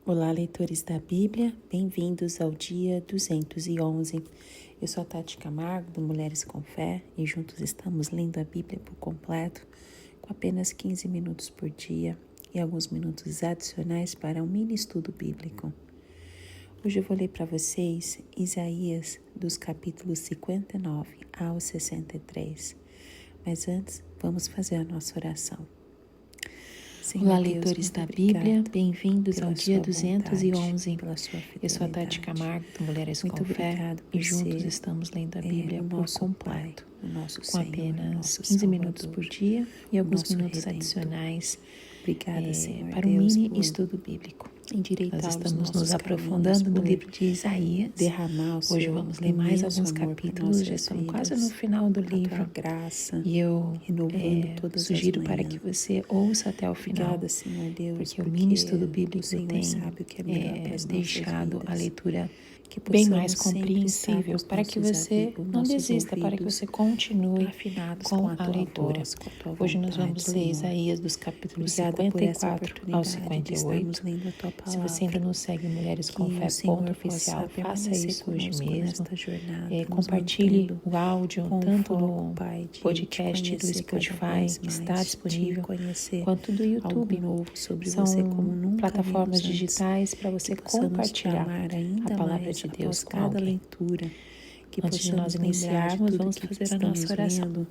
Olá, leitores da Bíblia, bem-vindos ao dia 211. Eu sou a Tati Camargo, do Mulheres com Fé, e juntos estamos lendo a Bíblia por completo, com apenas 15 minutos por dia e alguns minutos adicionais para um mini estudo bíblico. Hoje eu vou ler para vocês Isaías, dos capítulos 59 ao 63. Mas antes, vamos fazer a nossa oração. Senhor Olá, Deus, leitores da obrigada Bíblia, bem-vindos ao dia sua 211. pela sua Eu sou a Tati fidelidade. Camargo, do Mulheres Muito com Fé, obrigado por e juntos ser, estamos lendo a Bíblia o por nosso completo, Pai, o nosso com Senhor, apenas nosso 15 minutos Salvador, por dia e alguns nosso minutos Redentor. adicionais Obrigada, Senhor para um Deus, mini por estudo bíblico. endireitar Nós os estamos nossos nos aprofundando no livro de Isaías. derramar o seu Hoje vamos ler mais imenso alguns amor por capítulos, já nossas estamos quase vidas, no final do a tua livro. graça, E eu renovando todas sugiro as para manhãs. que você ouça até o final. Obrigada, Senhor Deus, Porque o mini estudo o bíblico Senhor tem sabe o que é melhor para as nossas deixado vidas. a leitura Que bem possamos mais sempre compreensível, estar com para que os você não nossos desista, para que ouvidos você continue afinados com a a tua leitura. voz, com a tua Hoje nós vontade, vamos ler Senhor. Isaías dos capítulos Obrigada por essa 54 ao oportunidade de 58. estarmos lendo a tua Se palavra. você ainda não segue Mulheres com Que Fé, o Senhor ponto possa oficial, faça permanecer isso hoje conosco mesmo. nesta jornada, nos Compartilhe mantendo o áudio, com tanto foco, no Pai, de podcast te do conhecer cada Spotify, vez que mais, está de disponível, conhecer quanto do YouTube. algo novo sobre São você como nunca plataformas vimos antes. digitais para você Que possamos te compartilhar amar a ainda palavra mais de após Deus com cada alguém. leitura. Que Antes de nós possamos lembrar de iniciarmos, tudo vamos que fazer a estamos nossa oração. vendo,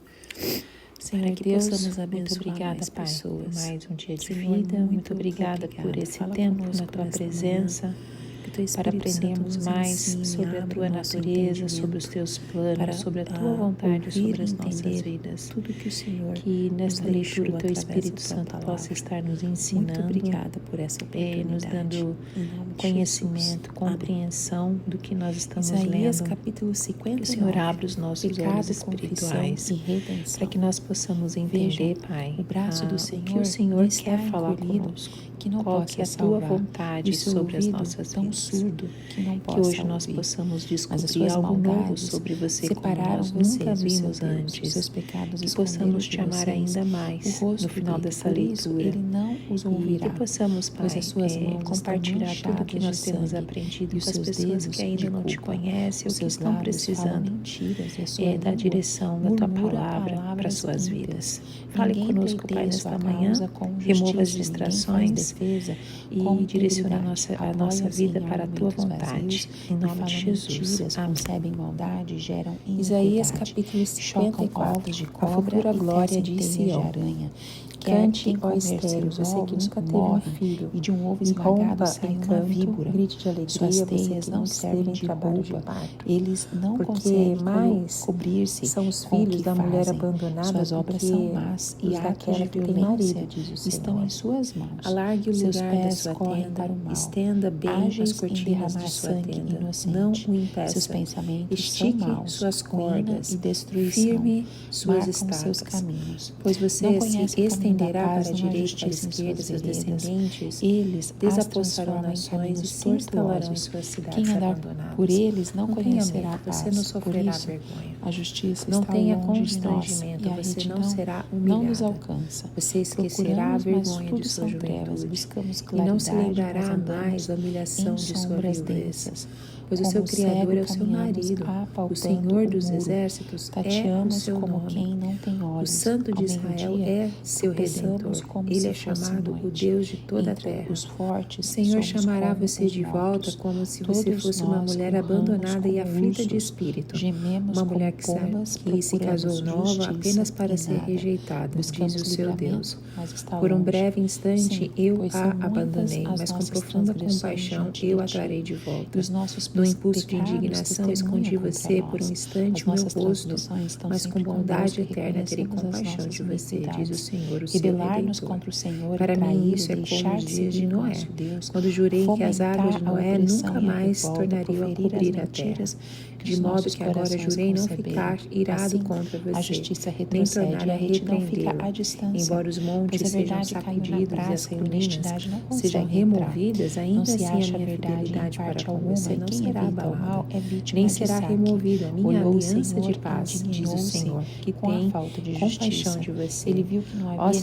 Senhor para que Deus, possamos muito abençoar obrigada, mais Pai, por pessoas. mais um dia de Senhor, vida. Muito obrigada por esse Fala tempo na conosco Tua nesta presença, manhã, que Teu para Espírito Santo aprendermos nos mais ensine, sobre a abre Tua o nosso natureza, sobre os entendimento, Teus planos, para sobre a Tua vontade ouvir sobre as e nossas entender vidas. tudo que o Senhor Que nessa nos leitura deixou o Teu através Espírito da Tua Santo palavra. possa estar nos Muito ensinando, obrigada por essa oportunidade. nos dando Em nome de conhecimento, Jesus. compreensão do que nós estamos Isaías lendo. capítulo 59. Que o Senhor abra os nossos Pecado, olhos confissão espirituais e redenção. para que nós possamos entender, Pai, o braço do o que Senhor o Senhor está quer falar encolhido, conosco, que não qual possa que é a Tua salvar, vontade e o seu sobre as ouvido nossas tão vidas. surdo que não Que possa hoje nós ouvir. possamos Mas as descobrir suas algo novo maldades sobre você como separaram nós vocês nunca do seu vimos Deus. Os antes. seus pecados Que esconderam possamos de te amar vocês ainda mais o rosto no final dele. dessa Por isso, leitura. ele não os E ouvirá, que possamos, Pai, pois as suas mãos compartilhar estão tudo que nós manchadas de temos sangue, aprendido e os com as seus pessoas dedos que ainda de não te culpa. conhecem ou Os que seus estão lábios falam precisando mentiras, e a sua da língua direção da Tua murmura palavra para palavras suas ímpias. vidas. Fale Ninguém conosco, Pai, pleiteia nesta sua manhã. causa com Remova as justiça, ninguém faz distrações defesa e com direciona integridade. a nossa Apoiam-se vida em para a Tua argumentos vontade. vazios Em e nome falam de Jesus. mentiras, Amém. concebem maldade e geram Isaías iniquidade. capítulo Chocam 54. ovos de A cobra futura e glória tecem de teias Sião. aranha. Cante, Quem ó comer estéril, seus você que ovos nunca teve um morre, filho, e de um ovo e esmagado rompa sai em uma canto, víbora. grite de alegria, Suas você teias que não nunca servem esteve de em trabalho de roupa. parto. Eles não Porque conseguem mais cobrir-se são os com o filhos que da mulher fazem. abandonada Suas do obras que são más e os atos daquela de que tem violência marido, diz o estão Senhor. em suas mãos. Alargue o Seus lugar da pés sua correm tenda, para o mal. estenda bem as Ágeis em cortinas derramar de sua sangue tenda, inocente. não o Seus impeça. pensamentos Estique são maus, suas ruína cordas, e destruição. firme suas Marcam seus estacas. caminhos. Pois Não você se conhece o caminho da estenderá paz, para a não há direita e para a justiça em esquerda, suas seus veredas. descendentes Eles desapossarão as transformam em nações e caminhos se instalarão em tortuosos. suas cidades Quem andar abandonadas. por eles não Não tenha conhecerá medo, a você paz. não Por sofrerá isso, vergonha. a justiça Não está tenha longe de nós constrangimento, e a você não retidão será não nos humilhada. alcança. Você esquecerá a Procuramos, mas vergonha tudo de sua são trevas. juventude Buscamos e claridade, não se lembrará mas andamos mais da humilhação em de sua sombras viuvez. densas. Pois o Como seu Criador cego é o seu caminhamos, marido, o apalpando Senhor o dos muro. exércitos é o Tateamos seu como nome. quem não tem O olhos. Santo de Ao Israel meio-dia, é seu tropeçamos Redentor. como Ele se é fosse chamado o noite. Deus de toda a Entre terra. os fortes, O Senhor somos chamará como você os de mortos. volta como se você Todos fosse uma nós mulher urramos abandonada e como aflita de ursos. espírito. Gememos Uma como mulher que pombas, se casou procuramos nova justiça apenas para e ser nada. rejeitada, Buscamos diz o seu livramento, Deus. mas está Por um longe. breve instante Sim, eu pois a são muitas abandonei, as mas com nossas profunda transgressões compaixão diante eu de a ti. trarei de E volta. os nossos No impulso de pecados indignação escondi testemunham contra você por um nós. instante As o meu nossas rosto, transgressões estão mas com sempre bondade conosco e eterna terei reconhecemos as compaixão nossas de você, diz o iniquidades. Senhor, o seu Rebelar-nos Redentor. contra o Senhor Para e mim trair, isso é como deixar os de dias de seguir o Noé, nosso Deus, quando jurei que as águas de fomentar a Noé opressão nunca e a mais revolta, tornariam a proferir as cobrir a terra. mentiras que De os modo nossos que agora corações jurei não conceberam. ficar irado Assim, contra a você, justiça nem retrocede tornar e a a retidão fica repreendê-lo. à distância. Embora os Pois montes a sejam verdade caiu na sacudidos e praça, as a colinas honestidade não sejam consegue entrar. removidas, Não ainda se assim a acha a minha verdade em fidelidade para parte com alguma, você e não quem será evita o mal abalada, é vítima nem de será saque. removida a minha Olhou o aliança Senhor de e paz, diz o indignou-se Senhor, que com a tem falta de compaixão justiça. de você. Ele viu que não Ó havia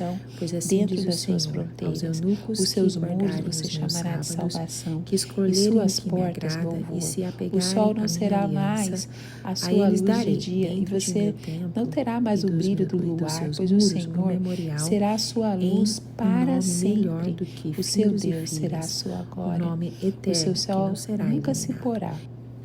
salvação Pois assim dentro diz o das suas Senhor, aos fronteiras. eunucos Os seus que muros guardarem você os meus chamará de sábados, salvação que e escolherem o suas que me portas agrada e louvor. se O apegarem sol não à minha será aliança, mais a a sua eles luz de darei dia e dentro de meu você não templo terá mais e o brilho do dos luar, seus pois o muros um Senhor memorial será a sua em luz um para nome melhor sempre. do que O seu filhos e Deus será a filhas, sua um glória. nome O seu eterno que não sol será nunca se iluminado. porá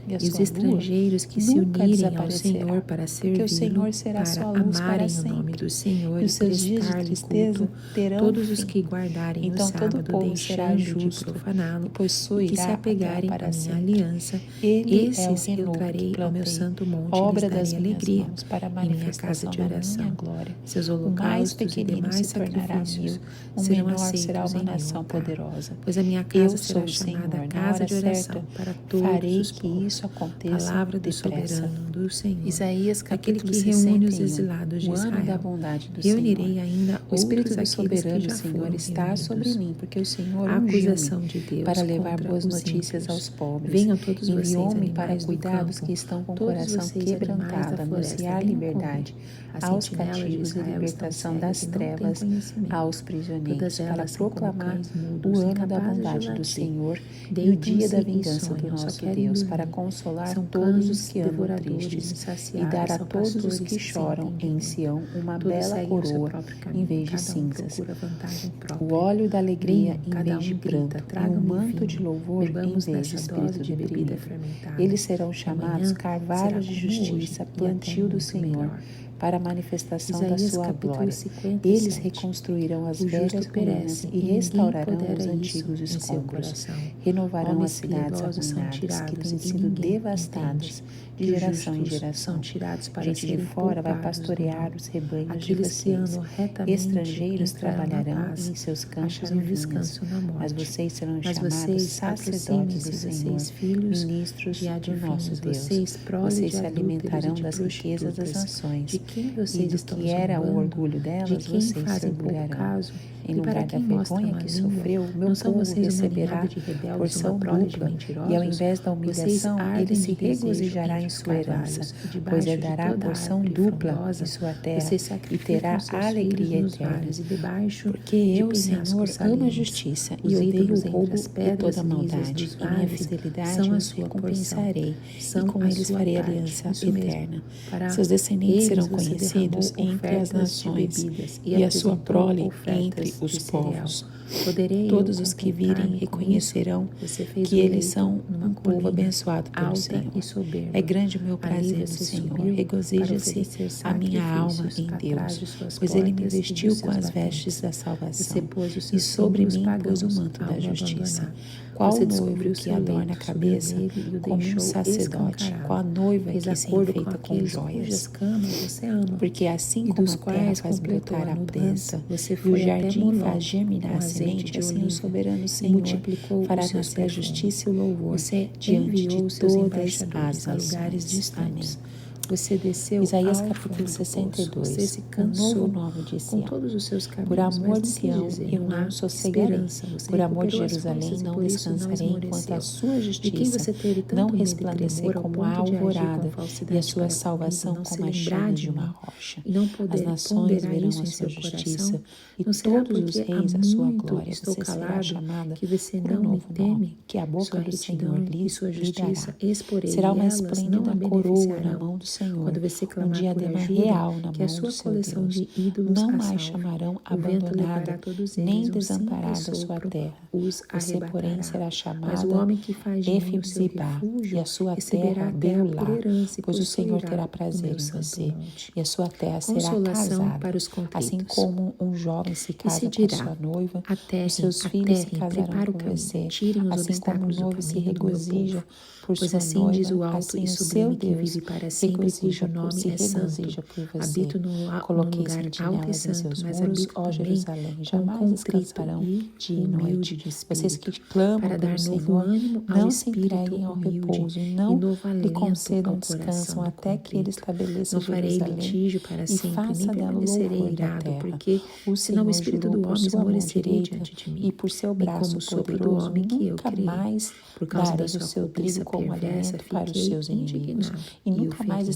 e a E os sua lua estrangeiros que se nunca unirem ao desaparecerá, Senhor para porque o servi-lo, Senhor será para sua luz para amarem o nome sempre, do Senhor e e os seus dias de prestar-lhe tristeza culto, terão todos os fim. que guardarem o Então todo o sábado, povo será deixando de justo profaná-lo, e e que se possuirá a terra apegarem à para minha sempre. aliança, Ele é o esses eu renovo que trarei ao meu plantei, santo monte e lhes obra das darei minhas alegria mãos, para a em minha casa manifestação de da minha oração. glória. Seus O mais holocaustos e pequenino demais se tornará mil, sacrifícios o serão menor será aceitos uma em meu nação altar. poderosa. Pois a minha Eu casa sou será o chamada Senhor, na casa hora de oração certa para todos farei os que povos. isso aconteça Palavra do depressa. soberano do Senhor, Isaías aquele capítulo que reúne os 61. exilados de O ano da Israel. bondade do Senhor. Reunirei ainda O Espírito outros do aqueles que soberano já Senhor foram está sobre reunidos. mim, porque o Senhor A ungiu-me acusação de Deus para levar contra boas os notícias ímpios. aos pobres. Venham todos vocês, Enviou-me para animais do cuidar dos campo, que estão com o todos coração vocês, animais quebrantado, da floresta, anunciar venham liberdade comer. As aos sentinelas de cativos e Israel estão libertação cegas das e não têm trevas conhecimento. aos prisioneiros, Todas para elas são como proclamar cães o mudos, ano da incapazes de bondade do latir. Senhor e o dia da Deitam-se e vingança do sonham, só nosso querem Deus, dormir. para consolar São todos os cães que andam devoradores, tristes e insaciáveis, dar a são todos os pastores que que choram sentem em bem. Sião uma Todos bela seguem o seu coroa próprio em caminho, vez de cada um cinzas, procura vantagem o própria. óleo da alegria Venham, em cada vez de um grita, pranto, e um tragam-me manto de vinho, louvor em bebamos vez de nessa dose espírito de bebida deprimido. fermentada. Eles serão E chamados amanhã será carvalhos de como hoje, justiça, e até plantio do muito Senhor, melhor. para a manifestação da Isaías sua capítulo glória. 57. Eles reconstruirão as O velhas justo ruínas perece, e e ninguém restaurarão pondera os isso antigos em seu escombros. coração. Renovarão as Homens cidades piedosos são arruinadas, que tirados, têm e sido ninguém devastadas entende. de Que os geração em justos geração. são tirados para Gente de serem fora vai poupados do pastorear mal. os rebanhos de Aqueles que vocês. andam retamente Estrangeiros entrarão na trabalharão paz, em seus campos e acharão vinhas, descanso na mas morte. vocês serão Mas chamados vocês, sacerdotes do aproximem-se, Senhor, vocês, filhos ministros de do nosso adivinhos, Deus. vocês, prole Vocês de se adúlteros e alimentarão de das riquezas das prostitutas. nações, De quem e vocês do estão que era o zombando? orgulho De delas, quem vocês se fazem pouco orgulharão. caso? Em E para lugar da quem mostram vergonha a que língua? sofreu, meu Não são povo vocês uma receberá ninhada de rebeldes, porção uma prole de dupla, e ao mentirosos? invés da Vocês humilhação, ele ardem se de desejo regozijará entre em os sua herança, carvalhos, e pois debaixo de dará toda porção árvore dupla frondosa, em sua terra vocês e sacrificam terá seus alegria filhos nos eterna. vales, e debaixo Porque de eu, penhascos Senhor, amo a salientes. justiça e Os odeio o ídolos entre roubo as e pedras toda lisas maldade. dos Em minha vales fidelidade são a os sua recompensarei, porção, e com são a eles sua farei parte. aliança Isso mesmo. eterna. Para Seus descendentes eles serão você conhecidos derramou entre as ofertas de nações, bebidas e a sua apresentou prole ofertas entre os de cereal. povos. Poderei Todos eu os que virem contentar-me com reconhecerão isso? Você fez que o eles leito são numa um povo colina abençoado pelo alta Senhor. e soberba. É grande o meu Ali prazer no você Senhor. subiu para Regozija-se oferecer a minha alma sacrifícios em atrás Deus, de suas pois Ele me portas e vestiu dos com seus as vestes batentes. da Você salvação, pôs os e seus sobre símbolos mim pôs o pagãos manto ao da me justiça. abandonar. Qual Você o noivo descobriu que seu adorna a leito, subiu cabeça nele e o como um deixou sacerdote, escancarado. qual a noiva Fez que se acordo com enfeita com aqueles joias. cujas camas você ama. Porque assim E como dos a terra quais faz completou brotar a a mudança, planta você e o foi até jardim Moloque faz germinar com a azeite semente, de assim o oliva soberano e Senhor multiplicou fará os seus nascer a perfumes. justiça e o louvor Você diante de enviou os seus todas embaixadores as a lugares nações. distantes. Amém. Você desceu Isaías ao capítulo fundo do poço. 62. Você se Um novo cansou nome de com Sião. todos os seus caminhos, Por amor mas de não Sião, quis dizer, eu não há não sossegarei. esperança. Você Por amor de recuperou as Jerusalém, forças e não por isso não descansarei enquanto a esmoreceu. sua De quem justiça você teve tanto não medo e resplandecer tremor ao como a ponto de agir com alvorada e a falsidade sua para comigo, salvação não se como a lembrar chama de de uma mim rocha. e não As poder nações ponderar verão isso a em sua seu justiça coração? e Não será todos os porque há reis a sua muito glória. estou Você será calado chamada que você por um não me novo nome, teme? que a boca Sua do Senhor retidão e lhe sua dará. justiça exporei, Será e uma elas não a esplêndida coroa na beneficiarão. mão do Senhor, Quando você clamar por diadema ajuda, real na que a mão sua do seu coleção Deus. de ídolos Não a mais salve. chamarão O vento levará abandonada, todos nem eles, um desamparada a simples sua sopro terra. os Você, porém, arrebatará. será Mas o chamada homem que faz de mim o seu Efzibá, refúgio e a sua receberá terra a terra Beulá, por herança e pois o Senhor possuirá terá o prazer meu em santo você, monte. e a sua terra será Consolação casada, para os assim contritos. como um jovem se E se casa com dirá, sua noiva, aterrem, os seus filhos se casarão prepara o com caminho, você, tirem os assim como o obstáculos do noivo se caminho do meu regozija povo. por Pois sua assim diz noiva, o alto assim e o seu sublime que Deus vive para sempre, regozija cujo nome se é santo. regozija por você. Habito no Coloquei lugar alto e sentinelas em santo, seus mas muros, habito ó também Jerusalém, com jamais contrito descansarão e dia e humilde noite. de Vocês espírito, que clamam para pelo dar novo Senhor, ânimo ao não se espírito entreguem ao humilde repouso e e não novo lhe alento concedam ao descanso coração até que ele contrito. estabeleça Não farei Jerusalém litígio para e sempre, nem faça dela permanecerei louvor da irado, terra. porque O senão o Senhor espírito jurou do por homem sua mão esmorecerei direita diante de mim, e por seu bem braço como o sopro do poderoso, homem que eu nunca criei. mais Por causa darei da o sua seu cobiça trigo como perversa, alimento para os fiquei seus inimigos, indignado e e nunca mais ofendido.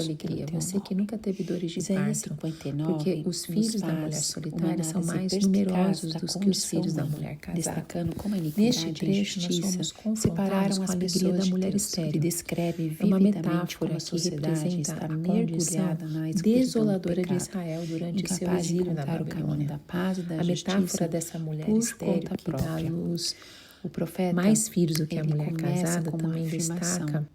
sua alegria, pelo teu você que nome. nunca teve dores de Isaías parto, 59 porque os filhos nos da mulher faz solitária são uma mais análise numerosos perspicaz do da que os filhos da condição mulher humana, casada. destacando como a Neste iniquidade e a trecho, nós injustiça somos confrontados separaram com as a alegria da pessoas de mulher Deus. Ele estéril. descreve É uma vividamente como metáfora a que sociedade representa está a condição mergulhada na escuridão do desoladora de pecado, Israel durante seu incapaz de exílio na encontrar o caminho Babilônia. da paz e da A metáfora justiça dessa mulher por estéril conta que dá à própria. luz O profeta, mais filhos do que a ele mulher começa casada com uma também afirmação: destaca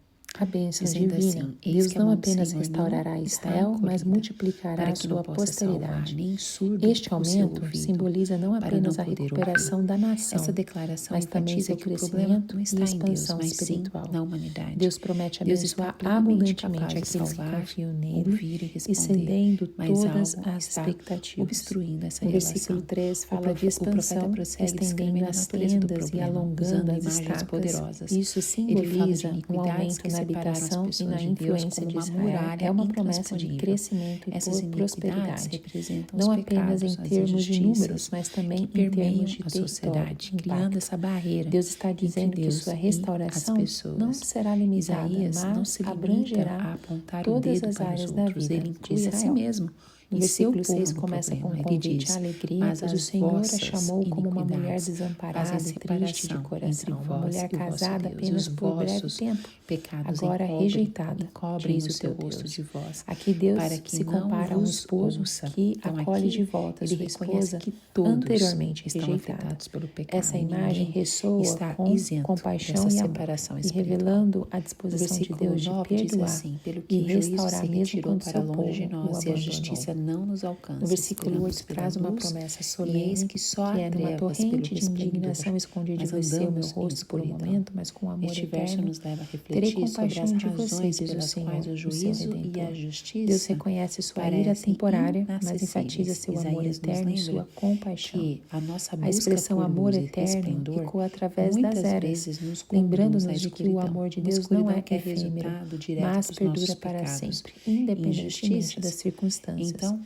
a bênção dizendo divina. assim: eis Deus que a não mão do apenas Senhor restaurará não está Israel, mas encolhida, multiplicará para a que não sua possa salvar, posteridade. nem surdo Este o seu aumento ouvido, simboliza não para não apenas a poder recuperação ouvir. da nação, Essa declaração mas também enfatiza seu que o problema crescimento não e está em Deus, expansão mas sim espiritual. na humanidade. Deus promete Deus está abençoar plenamente abundantemente capaz de aqueles que salvar, confiam nele, ouvir e responder, excedendo mas todas algo as está expectativas. obstruindo essa No relação. versículo 3 fala de O profeta expansão, prossegue estendendo descrevendo a as natureza do tendas e problema, alongando usando as imagens estacas. poderosas. Isso Ele fala de simboliza um iniquidades aumento que na separaram as habitação e pessoas na de Deus influência como de uma Israel. muralha É uma promessa de intransponível. crescimento e Essas iniquidades prosperidade, representam não os apenas em pecados, as termos de números, injustiças mas que também em permeiam termos de a território, sociedade, criando impacto. essa barreira Deus está entre dizendo que Deus sua e as restauração pessoas. não será limitada, Isaías não mas se limita abrangerá a apontar o todas dedo as para os áreas da outros, vida ele de inclui a si Israel. mesmo No e seu versículo povo 6 no começa com um problema. Ele convite à diz: alegria, mas pois o as Senhor a vossas chamou como uma mulher iniquidades desamparada fazem e triste de separação entre coração, uma vós mulher e o vosso casada Deus, e apenas os por breve vossos tempo, pecados agora rejeitada, encobrem diz o o seu teu rosto Deus. de vós, Aqui Deus para que se não compara a um vos esposo ouça. que Então, acolhe aqui de volta ele sua reconhece esposa que todos anteriormente estão rejeitada. afetados pelo pecado. Essa e imagem ninguém ressoa está com isento compaixão dessa e amor, separação e espiritual. revelando a No disposição de versículo Deus de 9 diz perdoar assim: pelo e que o juízo restaurar se mesmo retirou quando para seu longe de povo o nós e a abandonou. justiça não nos No alcança. versículo Esperamos 8 pela traz uma luz, promessa e eis solene, que só que há é numa trevas pelo torrente de resplendor, indignação esconde de mas você o meu andamos em rosto por um escuridão. momento, mas com amor Este verso eterno nos leva a terei refletir sobre as compaixão de você, razões diz o pelas quais Senhor, o o seu juízo e Redentor. a justiça Deus reconhece sua ira parecem temporária, mas enfatiza inacessíveis. seu amor Isaías nos eterno e lembra sua compaixão. que a nossa A busca expressão por amor luz e eterno resplendor ecoa através das muitas eras, vezes nos conduz à lembrando-nos de que o escuridão. amor de Uma Deus não escuridão é que é efêmero, resultado direto mas dos nossos perdura para pecados sempre, e independentemente injustiças. das circunstâncias. Então,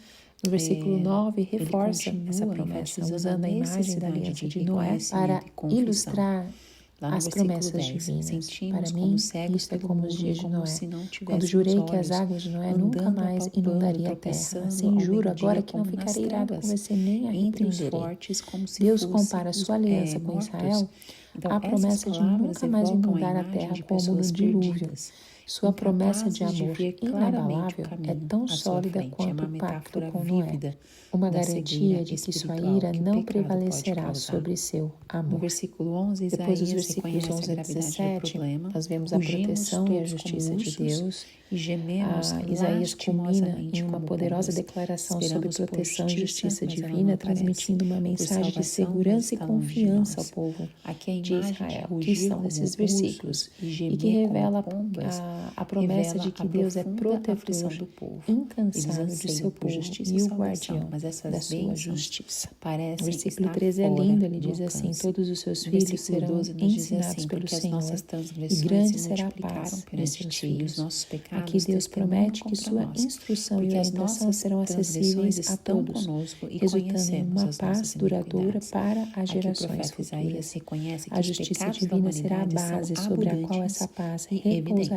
No versículo 9, ele reforça essa continua promessa, enfatizando usando a imagem da necessidade aliança de de Noé para reconhecimento e confissão. ilustrar Lá no as versículo promessas 10, divinas. sentimos Para como mim, cegos isto é pelo como os mundo, dias de como Noé. se não Quando tivéssemos jurei que as olhos, águas de Noé nunca andando, mais apalpando, inundariam a terra, tropeçando assim ao juro meio-dia agora que não como nas ficarei irado com trevas, você nem a entre os repreenderei. fortes como se Deus fossem compara sua aliança com mortos. Israel Então, à essas promessa de palavras nunca mais evocam a inundar a imagem terra de como no pessoas dilúvio. perdidas, Sua promessa de incapazes de amor ver claramente o inabalável é caminho tão à sua sólida frente. É quanto uma o pacto metáfora com Noé, vívida uma da garantia cegueira de que sua espiritual ira que o não pecado pode prevalecerá causar. sobre seu No amor. versículo 11, Depois dos Isaías versículos reconhece 11 a a gravidade do 17, problema. nós vemos a Fugimos proteção e a todos justiça como de ursos Deus. e gememos Isaías culmina lastimosamente em uma como poderosa pombas. declaração sobre Esperamos por proteção e justiça mas ela não divina, aparece. transmitindo uma Por mensagem de salvação, mas segurança e está longe de confiança ao nós. povo Aqui a de imagem de Israel, que rugir estão como nesses ursos versículos, e e gemer que revela como pombas a promessa revela de que a Deus é profunda protetor aflição do povo. Eles incansável de anseiam seu por povo justiça e e o salvação, guardião mas essas da sua bênçãos justiça. parecem O versículo estar 13 é fora lindo, ele do diz assim: alcance. todos os seus No filhos versículo serão 12 nos diz ensinados assim: pelo porque as Senhor, nossas e transgressões grande se será a multiplicaram paz perante desses ti, e os filhos. nossos pecados Aqui Deus testemunham promete que contra sua nós. instrução e Porque as orientação nossas serão transgressões acessíveis a estão todos, conosco e resultando em conhecemos uma as paz nossas duradoura iniquidades. para as Aqui o gerações profeta Isaías futuras. reconhece que A os justiça pecados da divina será a humanidade base são sobre a qual essa abundantes paz e repousará, evidentes.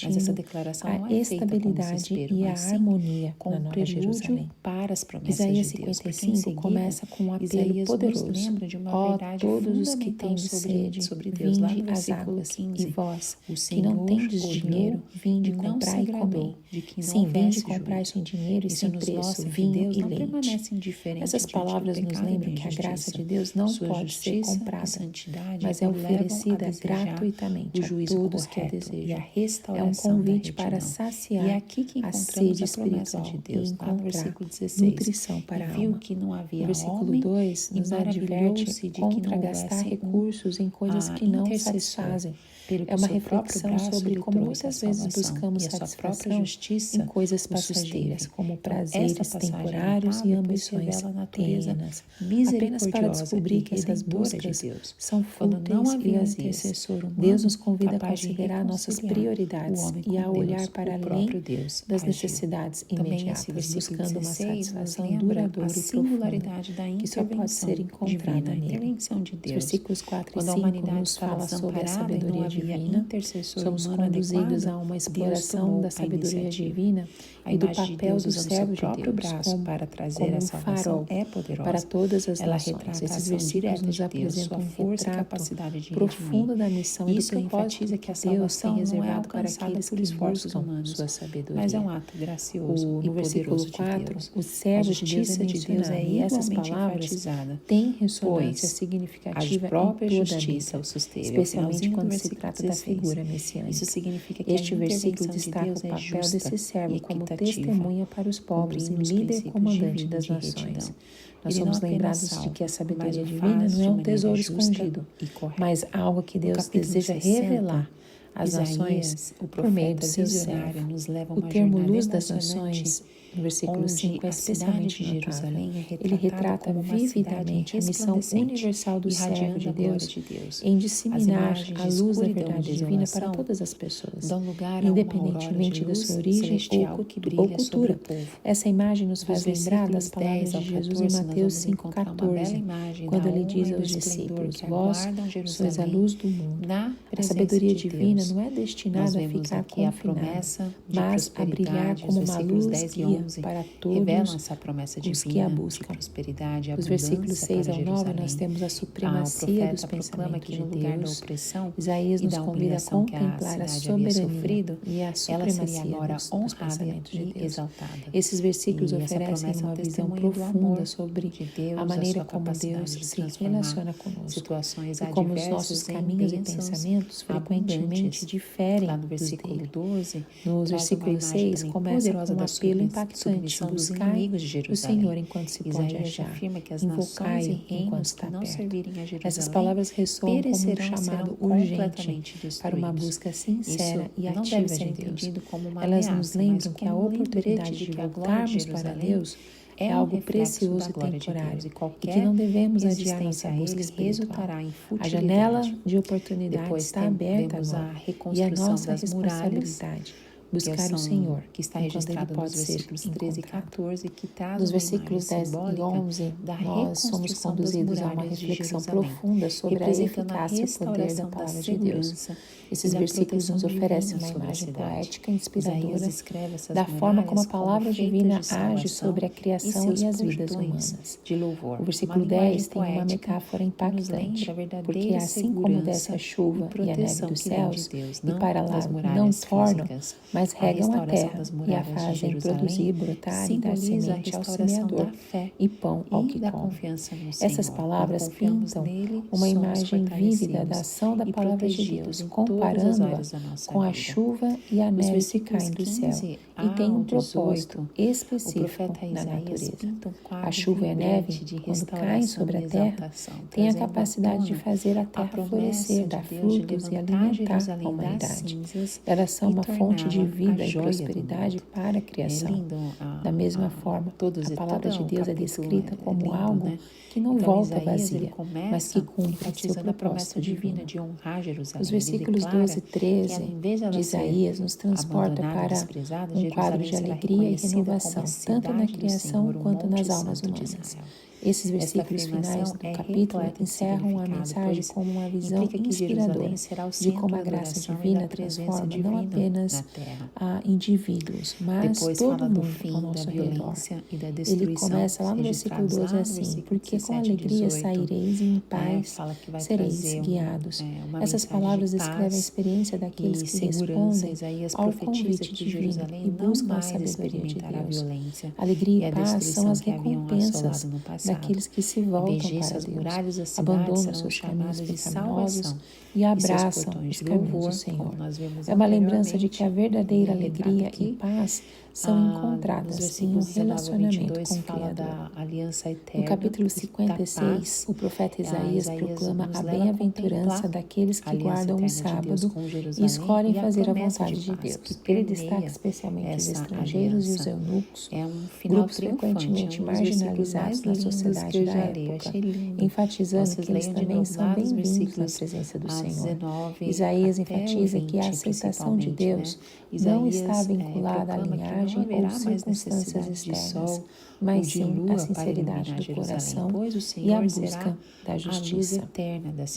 Mas essa garantindo declaração a não é feita com estabilidade desespero, e a mas sim harmonia com na um Nova prelúdio Jerusalém. para as promessas Isaías de Deus. Porque em 55 seguida, começa com um apelo Isaías nos poderoso. lembra de uma Ó, verdade todos os que fundamental têm sede, sobre Deus. Lá no vinde às versículo águas, 15, e vós, o que não Senhor tendes olhou dinheiro, vinde e não se comprar e agradou comei. de que não Sim, vinde houvesse comprar juízo. sem dinheiro e Isso sem nos preço, mostra que vinho Deus e não leite. permanece indiferente Essas diante do palavras nos pecado e da lembram que a graça injustiça. de Deus não Sua pode ser justiça e comprada, santidade mas é o levam a oferecida desejar gratuitamente o a juízo todos que a correto e a desejam. É um restauração da convite para retidão. E saciar é aqui que a encontramos sede a promessa de espiritual e Deus, lá no encontrar versículo 16. nutrição para E a viu alma. que não O havia versículo homem 2 e nos adverte maravilhou-se de que não contra gastar houvesse recursos em coisas que não satisfazem. pelo que É uma seu próprio reflexão braço sobre lhe como trouxe a muitas vezes salvação, buscamos e a sua própria satisfação justiça em coisas o passageiras, susteve. como Então, prazeres esta passagem é temporários e notável, pois ambições revela a natureza terrenas, apenas para misericordiosa descobrir e que essas redentora de buscas Deus. são Quando não fúteis e havia um vazias. intercessor humano Deus nos convida a capaz de considerar nossas reconciliar prioridades o homem e a com olhar Deus, para o além próprio Deus das agiu. necessidades Também esse imediatas, versículo buscando uma 16 nos satisfação lembra a duradoura e profunda singularidade da que só pode intervenção ser encontrada divina, a nele. intervenção de Os Deus. versículos 4 e Quando a 5 humanidade nos estava fala sobre a desamparada e não sabedoria havia divina. intercessor Somos humano conduzidos adequado, a uma Deus exploração ação da sabedoria divina e do papel do servo de Deus para trazer como a um salvação farol poderosa. para todas as Ela nações. retrata a Esses ação versículos direta nos de Deus, apresentam sua um força e retrato capacidade de profundo redimir. da missão e do Isso propósito enfatiza que a Deus salvação tem não é reservado para alcançada aqueles por que esforços buscam humanos, sua sabedoria. mas é um ato gracioso e No versículo poderoso de 4, Deus. os A servos de Deus é justiça de Deus mencionado, é e essas igualmente palavras enfatizada, têm ressonância pois a significativa própria em toda a justiça Bíblia, o susteve. especialmente quando se Versículo trata da 16. figura Isso messiânica. significa que Este a versículo intervenção de destaca Deus o é papel justa desse servo e como equitativa, testemunha para os pobres e cumprindo os líder princípios comandante divinos das de nações. retidão. Nós Ele não somos apenas lembrados de salva, que a mas sabedoria o divina faz não é de um maneira tesouro justa escondido, e correta. mas algo que No Deus capítulo deseja 60, revelar às nações Isaías, o por meio do profeta seu visionário, servo. nos leva a O uma termo jornada luz das emocionante, nações, no versículo onde 5, é a cidade especialmente de notável. Jerusalém é Ele retratada retrata como uma cidade vividamente a missão resplandecente, universal do servo irradiando de a glória Deus de Deus. em As disseminar imagens a de luz da escuridão e verdade divina para desolação todas as pessoas, dão lugar a uma aurora de independentemente da luz sua origem celestial que ou brilha sobre cultura. o povo. Essa imagem nos faz Dos lembrar das versículos palavras 10 ao de Jesus 14, em nós Mateus vamos encontrar uma bela 5,14, imagem quando da ele honra diz e do aos esplendor discípulos: que Vós aguardam sois a Jerusalém luz do mundo. na A presença sabedoria de divina Deus. não é Nós destinada a vemos ficar aqui a confinada, promessa de mas a brilhar prosperidade. Os como uma versículos luz 10 e guia 11 para revelam todos essa promessa os que a divina de buscam. prosperidade e Dos versículos abundância 6 para ao 9, nós Jerusalém. temos a O supremacia dos profeta proclama pensamentos que de no lugar da Deus. opressão Isaías e nos da convida a humilhação que a contemplar a cidade havia soberania sofrido, e a ela seria supremacia agora dos honrada pensamentos de e Deus. exaltada. Esses versículos E essa oferecem promessa é um uma visão testemunho do profunda amor sobre de Deus, a a maneira sua como capacidade Deus de se transformar relaciona conosco situações e como os nossos adversas em caminhos e bênçãos pensamentos frequentemente abundantes. diferem Lá no dos versículo dele. 12, No traz uma versículo imagem 6, também começa poderosa com um da apelo impactante: submissão dos buscai inimigos de o Jerusalém. Senhor enquanto se pode Isaías achar, afirma que as nações e invocai-o enquanto reinos está que não perto. servirem a Essas Jerusalém palavras ressoam como um perecerão, serão chamado urgente completamente para uma destruídos. busca sincera Isso e não ativa deve ser de Deus. entendido como uma Elas nos ameaça, mas lembram que a como um oportunidade lembrete de que a glória de voltarmos para Jerusalém Deus é um algo reflexo precioso da e glória de temporário Deus, e e que qualquer não devemos adiar resistência nossa a busca ele espiritual. resultará em A janela futilidade. de oportunidade Depois está aberta vemos a agora e a reconstrução nossa das muralhas, responsabilidade buscar o Senhor que está enquanto Ele registrado pode nos ser versículos 13 e encontrado. 14, que traz Nos uma imagem versículos 10 e simbólica 11, da nós somos reconstrução das conduzidos a uma muralhas de reflexão Jerusalém, profunda sobre a representando a eficácia e o poder da restauração da palavra de Deus. segurança Esses e da versículos proteção nos oferecem divina uma sobre a imagem cidade. poética e Isaías inspiradora descreve essas da forma como a muralhas como palavra feitas divina de age salvação sobre a e criação seus e as vidas portões humanas. de louvor. O Uma versículo linguagem 10 tem uma poética metáfora que nos impactante, lembra a porque verdadeira assim como desce segurança a e chuva e a neve proteção dos que vem de céus, Deus, e não para das lá não muralhas tornam, físicas. mas A regam a restauração terra das e a muralhas de fazem Jerusalém produzir, brotar e dar simboliza a semente ao restauração semeador da fé e pão ao e que da come. confiança no Essas Senhor. palavras Quando confiamos pintam nele, uma somos imagem vívida da fortalecidos ação da e palavra de protegidos Deus, em todas as comparando-a áreas da nossa com a vida. chuva e a Os neve que versículos caem do céu 15 e tem um ao propósito 18, o específico profeta na Isaías natureza. pinta um A quadro chuva e a neve, vibrante de quando caem restauração sobre e a terra, exaltação, têm a trazendo à capacidade de tona fazer a a terra promessa florescer, de dar Deus de frutos e levantar alimentar a Jerusalém das humanidade. cinzas Elas são e uma fonte de torná-la a vida e joia do prosperidade mundo. para a É criação. lindo Da mesma forma, a palavra de todo o Deus é capítulo descrita como lindo, algo né? que não Então volta Isaías ele vazia, mas que começa cumpre seu enfatizando a promessa propósito divina divino. de honrar Jerusalém. Os Ele versículos declara 12 e que 13 em vez de de ela ser Isaías nos transporta abandonada e para desprezada, um quadro Jerusalém de será alegria e reconhecida como a renovação, tanto na cidade do criação Senhor, o quanto nas Monte almas Santo de humanas. Israel. Esses Esta versículos finais afirmação do é capítulo repleta de encerram a significado, mensagem pois como uma visão implica que Jerusalém inspiradora será o de centro como a da graça adoração e divina da presença transforma não divina apenas na terra. a indivíduos, mas Depois todo fala do mundo fim ao da nosso redor. violência e da Ele destruição, começa lá no versículo registrados 12 lá no assim: versículo porque com 17 e alegria 18, saireis e em paz fala que vai sereis trazer guiados. uma Essas mensagem palavras de descrevem a paz experiência daqueles e que segurança. respondem Isaías ao profetiza convite que divino Jerusalém e não buscam a mais sabedoria de experimentará Deus. violência Alegria e a e paz são destruição as que haviam recompensas assolado no passado. daqueles que se Em voltam vez disso, para as Deus, muralhas da cidade abandonam serão seus caminhos chamadas de pecaminosos salvação e e seus abraçam portões os de caminhos do louvor, Senhor. como nós vemos É uma lembrança de que a anteriormente. verdadeira Ele retrata alegria e aqui. paz são Nos encontradas em um versículos 19 a relacionamento 22 com o fala Criador. da aliança No eterna capítulo e da 56, paz. o profeta Isaías proclama nos a leva a bem-aventurança contemplar daqueles a que aliança guardam o eterna de Deus sábado com e Jerusalém escolhem e a fazer a promessa vontade de paz Deus. que Ele destaca permeia especialmente os essa estrangeiros e os aliança. eunucos, É um final grupos triunfante, frequentemente um dos versículos mais marginalizados na lindos sociedade da época, enfatizando que eles também são bem-vindos na presença do Senhor. Isaías enfatiza que a aceitação de Deus não está vinculada à linhagem ou circunstâncias externas, mas sim à sinceridade do coração e à busca da justiça.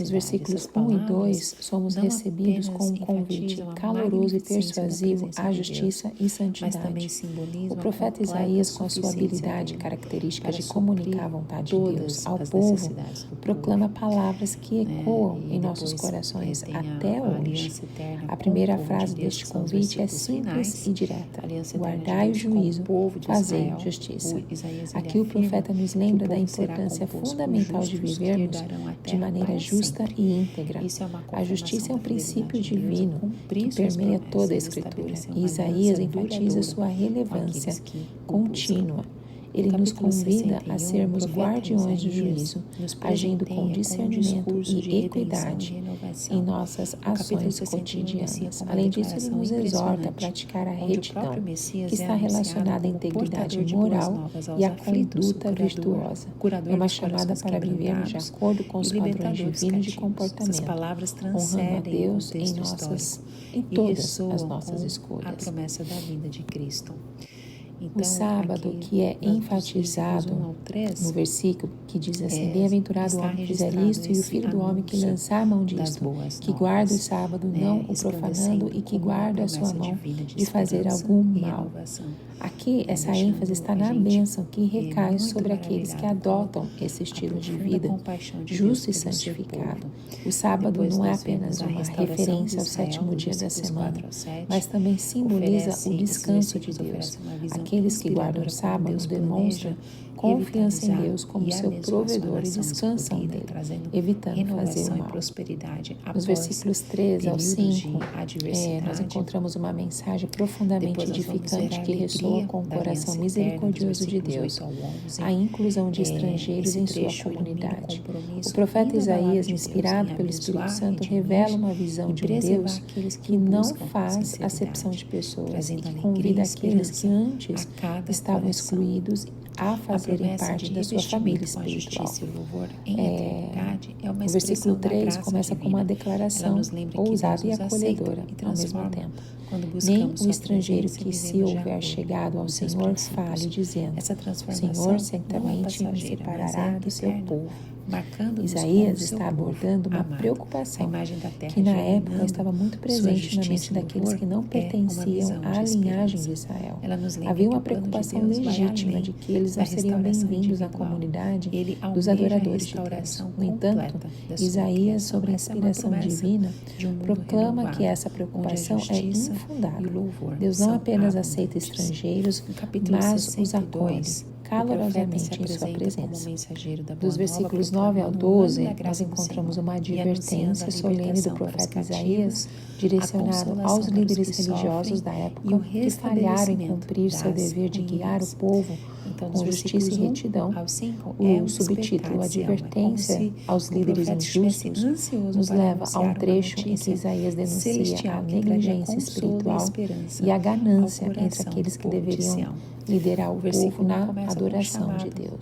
Nos versículos 1 e 2, somos recebidos com um convite caloroso e persuasivo à justiça e santidade. O profeta Isaías, com a sua habilidade característica de comunicar a vontade de Deus ao povo, proclama palavras que ecoam em nossos corações até hoje. A primeira frase deste convite é simples e direta: guardai o juízo, fazei justiça. Aqui o profeta nos lembra da importância fundamental de vivermos de maneira justa e íntegra. A justiça é um princípio divino que permeia toda a Escritura, e Isaías enfatiza sua relevância contínua. Ele nos convida a sermos guardiões do juízo, agindo com discernimento e equidade em nossas ações cotidianas. Além disso, ele nos exorta a praticar a retidão, que está relacionada à integridade moral e à conduta virtuosa. É uma chamada para vivermos de acordo com os padrões divinos de comportamento, honrando a Deus em todas as nossas escolhas. A promessa da vida de Cristo. Então, o sábado, que é enfatizado no versículo que diz assim: bem-aventurado o homem que fizer isto, e o filho do homem que lançar a mão disto, que guarda o sábado, não o profanando, e que guarda a sua mão de fazer algum mal. Aqui, essa ênfase está na bênção que recai sobre aqueles que adotam esse estilo de vida justo e santificado. O sábado não é apenas uma referência ao sétimo dia da semana, mas também simboliza o descanso de Deus. Aqueles que guardam o sábado demonstram confiança em Deus como seu provedor e descansam nele, evitando fazer o mal. Nos versículos 3 ao 5, nós encontramos uma mensagem profundamente edificante que ressoa com o coração misericordioso de Deus, a inclusão de estrangeiros em sua comunidade. O profeta Isaías, inspirado pelo Espírito Santo, revela uma visão de um Deus que não faz acepção de pessoas e que convida aqueles que antes estavam excluídos a fazerem parte da sua família espiritual. O versículo 3 começa com uma declaração ousada e acolhedora ao mesmo tempo. Nem o estrangeiro que se houver chegado ao Senhor fale, dizendo: o Senhor certamente me separará do seu povo. Isaías está abordando uma preocupação que na época estava muito presente na mente daqueles que não pertenciam à linhagem de Israel. Havia uma preocupação legítima de que eles não seriam bem-vindos à comunidade dos adoradores de Deus. No entanto, Isaías, sob a inspiração divina, proclama que essa preocupação é infundada. Deus não apenas aceita estrangeiros, mas os acolhe calorosamente em sua presença. Dos versículos 9 ao 12, nós encontramos uma advertência solene do profeta Isaías, direcionado aos líderes religiosos da época que falharam em cumprir seu dever de guiar o povo com justiça e retidão. O subtítulo Advertência aos líderes injustos nos leva a um trecho em que Isaías denuncia a negligência espiritual e a ganância entre aqueles que deveriam liderar o povo na adoração de Deus.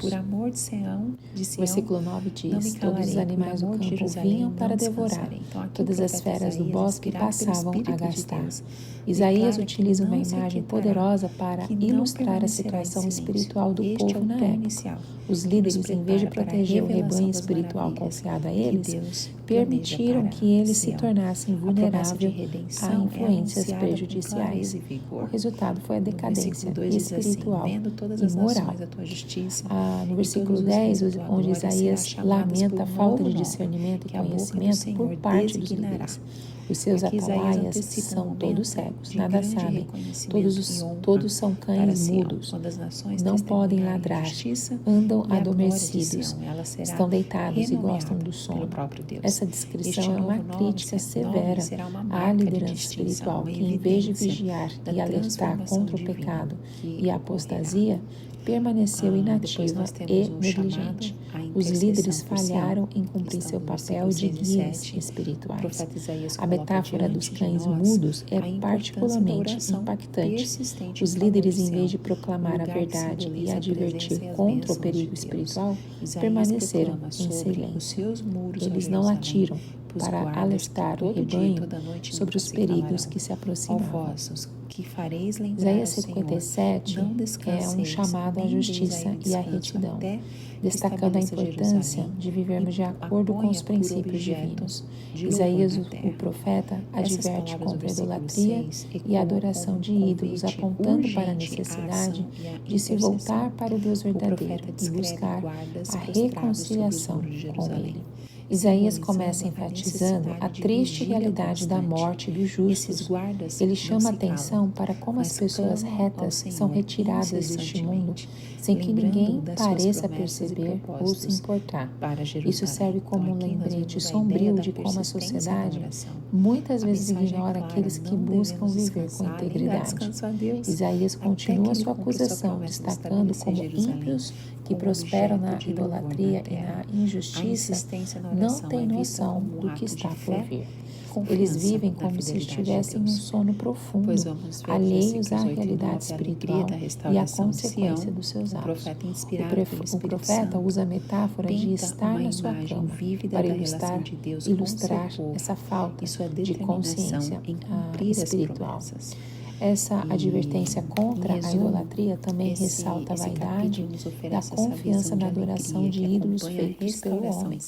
O versículo 9 diz: todos os animais do campo vinham para devorar, todas as feras do bosque passavam a gastar. Isaías utiliza uma imagem poderosa para ilustrar a situação espiritual do povo na época. Os líderes, em vez de proteger o rebanho espiritual confiado a eles, permitiram que eles se tornassem vulneráveis a influências prejudiciais. O resultado foi a decadência espiritual e moral. No versículo 10, onde Isaías lamenta a falta de discernimento e conhecimento por parte dos líderes. Os seus atalaias são todos cegos, nada sabem, todos são cães mudos, não podem ladrar, andam adormecidos, estão deitados e gostam do sono. Essa descrição é uma crítica severa à liderança espiritual, que em vez de vigiar e alertar contra o pecado e a apostasia, permaneceu inativa e negligente. Os líderes falharam em cumprir seu papel de guias espirituais. A metáfora dos cães mudos é particularmente impactante. Os líderes, em vez de proclamar a verdade e advertir contra o perigo espiritual, permaneceram em silêncio. Eles não latiram para alertar o rebanho sobre os perigos que se aproximavam. Isaías 57 é um chamado à justiça e à retidão, destacando a importância de vivermos de acordo com os princípios divinos. Isaías, o profeta, adverte contra a idolatria e a adoração de ídolos, apontando para a necessidade de se voltar para o Deus verdadeiro e buscar a reconciliação com Ele. Isaías começa enfatizando a triste realidade da morte dos justos. Ele chama a atenção para como as pessoas retas são retiradas deste mundo sem que ninguém pareça perceber ou se importar. Isso serve como um lembrete sombrio de como a sociedade muitas vezes ignora aqueles que buscam viver com integridade. Isaías continua sua acusação, destacando como ímpios que prosperam na idolatria e na injustiça não têm noção do que está por vir. Eles vivem como se estivessem em um sono profundo, alheios à realidade espiritual e à consequência dos seus atos. O profeta usa a metáfora de estar na sua cama para ilustrar essa falta de consciência espiritual. Essa advertência contra a idolatria também ressalta a vaidade da confiança na adoração de ídolos feitos pelo homem.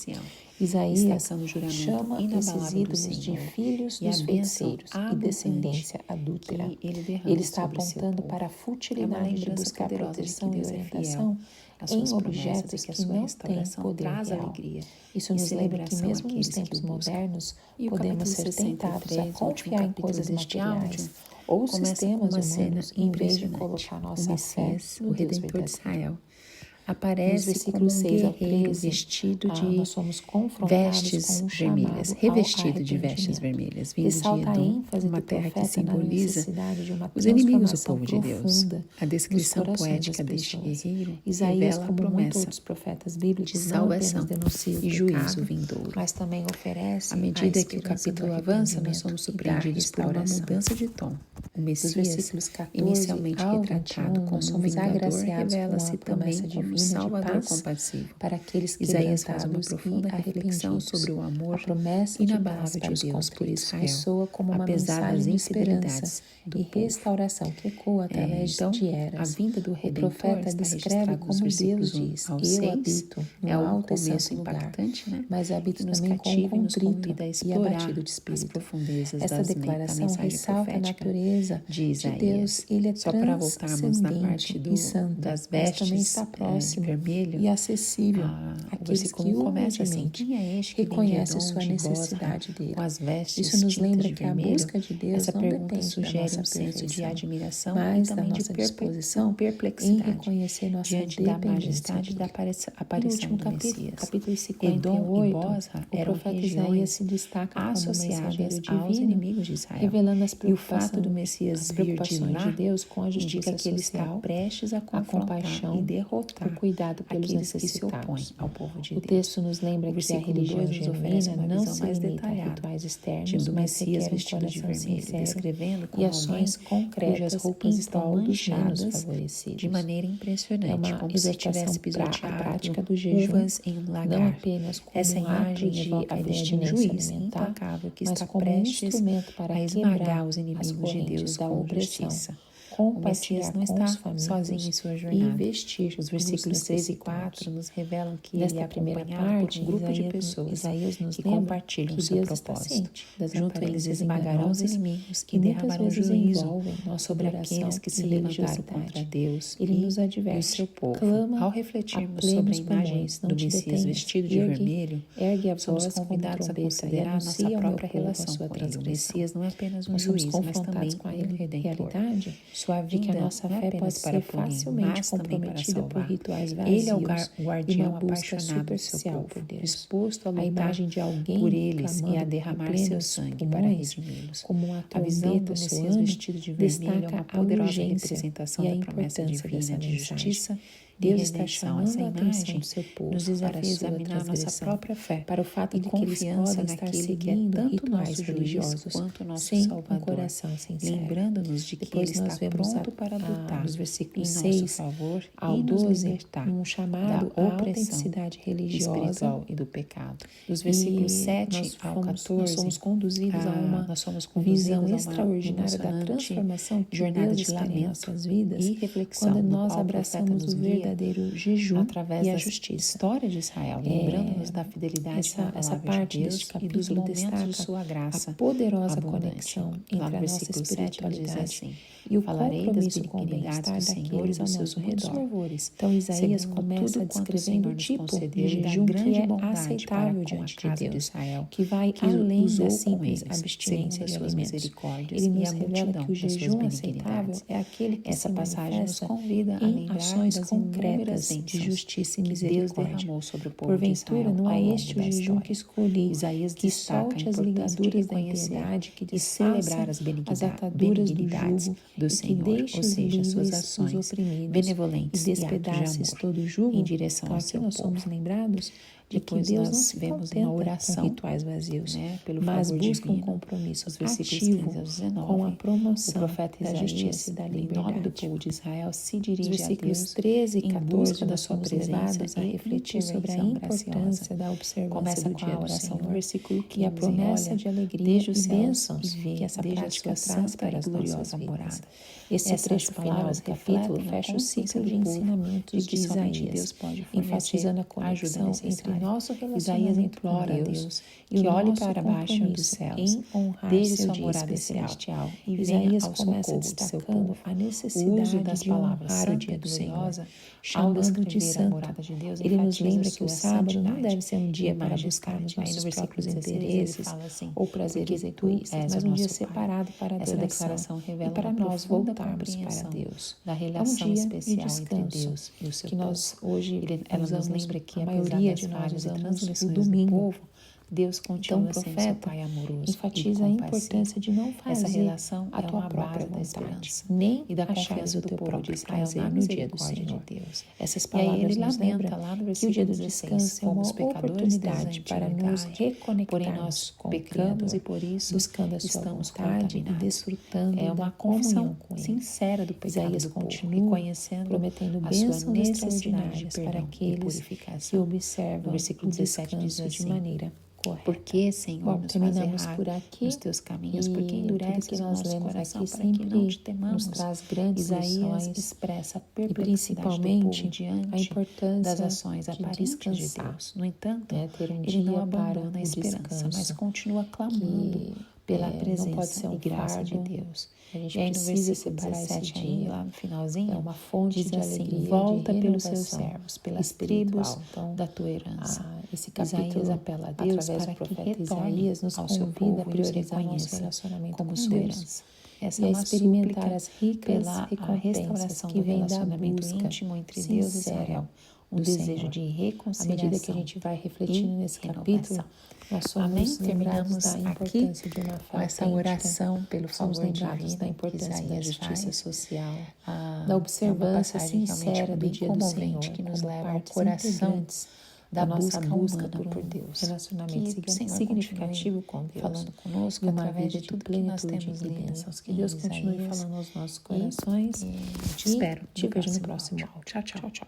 Isaías chama esses ídolos de filhos dos feiticeiros e descendência adúltera. Ele está apontando para a futilidade de buscar proteção e orientação em objetos que não têm poder real. Isso nos lembra que mesmo nos tempos modernos podemos ser tentados a confiar em coisas materiais ou sistemas humanos em vez de colocar nossa fé no Deus verdadeiro. Aparece como um guerreiro vestido de vestes vermelhas, revestido de vestes vermelhas, vindo de uma terra que simboliza os inimigos do povo de Deus. A descrição poética deste guerreiro revela a promessa de salvação e juízo vindouro. Mas também oferece, à medida que o capítulo avança, nós somos surpreendidos por uma mudança de tom. O Messias, inicialmente retratado como um vingador, revela-se também como Salvador compassivo. Para aqueles que Isaías faz uma profunda reflexão sobre o amor inabalável de Deus por Israel, soa como uma mensagem de esperança e restauração que ecoa através de eras. A vinda do Redentor, o profeta descreve como Deus diz: Eu habito no alto e santo lugar, mas habito também com o contrito e abatido de espírito. Essa declaração ressalta a natureza de Deus. Ele é transcendente e santo, mas também está próximo vermelho e acessível àqueles que humildemente reconhecem sua necessidade dele. Isso nos lembra que a busca de Deus não depende da nossa perfeição, mas da nossa disposição em reconhecer nossa dependência dele. No último capítulo 58, o profeta Isaías se destaca como mensageiro divino, revelando as preocupações de Deus com a justiça social, a compaixão, o cuidado pelos necessitados. O texto nos lembra que a religião genuína não se limita a rituais externos, mas requer um coração sincero e ações concretas em prol dos menos favorecidos. De maneira impressionante, como se tivesse pisoteado prática do jejum, não apenas como um ato de abstinência alimentar, mas como um instrumento para esmagar os inimigos de Deus da opressão. Compartilhar com os famintos em sua jornada. E vestir os versículos 3 e 4 nos revelam que ele é acompanhado por um grupo de pessoas que compartilham o seu propósito. Junto a eles esmagarão os inimigos e derramarão juízo sobre aqueles que se levantaram contra Deus e o seu povo. Ao refletirmos sobre a imagem do Messias vestido de vermelho, somos convidados a considerar nossa própria relação com ele. O Messias não é apenas um juiz, mas também um redentor. Sua vida, que a nossa fé pode ser facilmente comprometida por rituais vazios. Ele é o guardião apaixonado do seu povo, disposto a lutar de alguém por eles e a derramar seu sangue para redimi-los. Como a visão do Messias vestido de vermelho é uma poderosa representação da promessa divina de justiça Deus está chamando a atenção do seu povo nos para a desafia a sua examinar nossa transgressão, própria fé, para o fato e de que eles confiança podem estar naquele que é seguindo tanto rituais nosso juiz religiosos quanto nosso sem Salvador, um coração sincero. lembrando-nos de que Depois Ele nós está vemos pronto para lutar nos versículos em nosso 6 favor ao e nos 12, libertar um chamado da à opressão autenticidade religiosa. espiritual e do pecado. Dos versículos 7 ao 14, nós somos conduzidos a uma visão extraordinária da transformação que jornada Deus de espera em lamento nossas vidas e reflexão, quando no nós qual o profeta abraçamos nos o guia verdadeiro jejum através e a da justiça. história de Israel, lembrando-nos da fidelidade com a Essa palavra parte de Deus deste e dos capítulo momentos de destaca sua graça a poderosa abundante. conexão Lá entre no a nossa versículo 7 ele diz espiritualidade assim: e o falarei das compromisso com o benignidades bem-estar do Senhor e daqueles ao dos seus nosso muitos redor. louvores, Então Isaías segundo começa tudo quanto o descrevendo Senhor o nos tipo concedeu de e da jejum que grande é bondade aceitável para com a diante de casa de Deus, Israel, que vai que além usou da com simples eles, abstinência segundo de as suas alimentos. misericórdias Ele e nos a revela multidão que o das suas jejum aceitável benignidades. é aquele que Essa se passagem nos manifesta convida a em lembrar ações das inúmeras concretas de bênçãos justiça e que Deus misericórdia. derramou sobre o povo de Porventura, Israel não ao é longo este o da jejum que história. escolhi, Isaías que destaca a solte as importância de ligaduras da reconhecer impiedade, que e desfaça celebrar as as ataduras do benignidades jugo do e que Senhor, deixe ou os seja, suas livres os ações oprimidos e benevolentes e atos de despedaces amor todo o jugo. em direção Então ao aqui seu nós somos povo. lembrados de que Depois Deus não nós se vemos uma contenta com oração, rituais vazios, pelo mas favor busca um divino, compromisso os versículos ativo 15 ao 19, com a o promoção profeta da Isaías, justiça e da em nome do liberdade. povo de Israel, se Nos dirige a versículos Deus 13 e em 14, busca da nós sua somos presença levados a e refletir sobre a intervenção importância graciosa. da observância Começa do com dia a do oração no Senhor versículo 15, e a promessa olha de alegria desde os e céus bênçãos e vê que essa desde a prática sua traz santa para e as nossas gloriosa vidas. morada. Esse Essas trecho final do palavras capítulo refletem a fecha o consciência ciclo do de povo ensinamentos de que de somente Isaías, Deus pode fornecer enfatizando a ajuda conexão entre necessária. nosso Isaías relacionamento com implora a Deus Deus e o que olhe nosso para baixo dos compromisso céus, em honrar desde seu sua dia morada especial. celestial e venha Isaías ao começa socorro de seu destacando povo. a O uso necessidade das de palavras honrar o santa dia e do Senhor, gloriosa, ao chamando de descrever a santo. morada de Deus, Ele nos enfatiza lembra que o sua sábado não santidade deve ser um dia e para majestade. buscarmos Aí no nossos versículo próprios 16 ele interesses fala assim: ou prazeres porque tu egoístas, és mas o um dia nosso Pai. separado para a Essa adoração declaração e revela para uma nós profunda voltarmos para compreensão Deus. da É um relação dia de especial entre descanso Deus e o seu que povo. nós hoje Ela nos usamos, lembra que, a apesar maioria das de nós falhas e usamos o transgressões do domingo. povo, Deus Então, continua o sendo seu profeta Pai amoroso enfatiza e a compassivo. importância de não Essa fazer relação a é tua uma própria base da vontade, esperança nem e da achares confiança o do teu povo de próprio Israel prazer na no dia do misericórdia Senhor. de Deus. Essas E aí palavras ele nos lamenta lembram lá no que o versículo dia do 16, descanso é uma fomos pecadores oportunidade desde a para nos antiguidade, porém reconectarmos nós com o pecamos Criador, e por isso buscando a sua estamos vontade e contaminados. desfrutando É da uma comunhão confissão com Ele. sincera do pecado Isaías do povo, continua reconhecendo prometendo a sua bênçãos necessidade de extraordinárias para perdão e aqueles que purificação. observam No versículo o 17 diz descanso de assim: maneira correta. Porque, Senhor, Bom, nos faz terminamos errar por aqui nos teus caminhos, porque e tudo endureces que o nós nosso lemos coração aqui para que não sempre te temamos. nos traz grandes Isaías lições expressa a e perplexidade do povo principalmente a diante importância das ações de aparentes de descansar, Deus. No entanto, ter um ele não dia para abandona a o esperança, mas descanso, continua clamando que pela não presença pode ser um e graça de fardo. Deus. A gente E aí no precisa versículo separar esse 17 dia. ainda, lá no finalzinho, É uma fonte diz de assim: alegria, volta de pelos seus renovação servos, pelas espiritual. tribos Então, da tua herança. esse Isaías capítulo, apela a Deus através para do que profeta retorne Isaías, nos ao seu convida a povo e os priorizar nosso reconheça relacionamento como com sua Deus herança. Essa e é a uma experimentar súplica as ricas pela recompensas restauração que do vem da relacionamento busca íntimo entre Deus e sincera Israel, um do desejo Senhor. de À reconciliação medida que a gente vai refletindo e nesse renovação. capítulo, nós somos Amém? lembrados Terminamos da aqui importância de uma fé com essa autêntica. oração pelo Somos favor lembrados divino da importância que da Isaías justiça faz. social, É da uma observância passagem realmente sincera do bem dia do comovente Senhor, que nos como leva ao partes coração integrantes da nossa busca humana por Deus. relacionamento Que o Senhor significativo continue com Deus, falando conosco e uma através vida de de tudo que nós plenitude temos e lido bênçãos. Que em Deus continue Isaías. falando aos nossos corações Te espero te vejo no próximo próximo áudio. áudio. Tchau, tchau.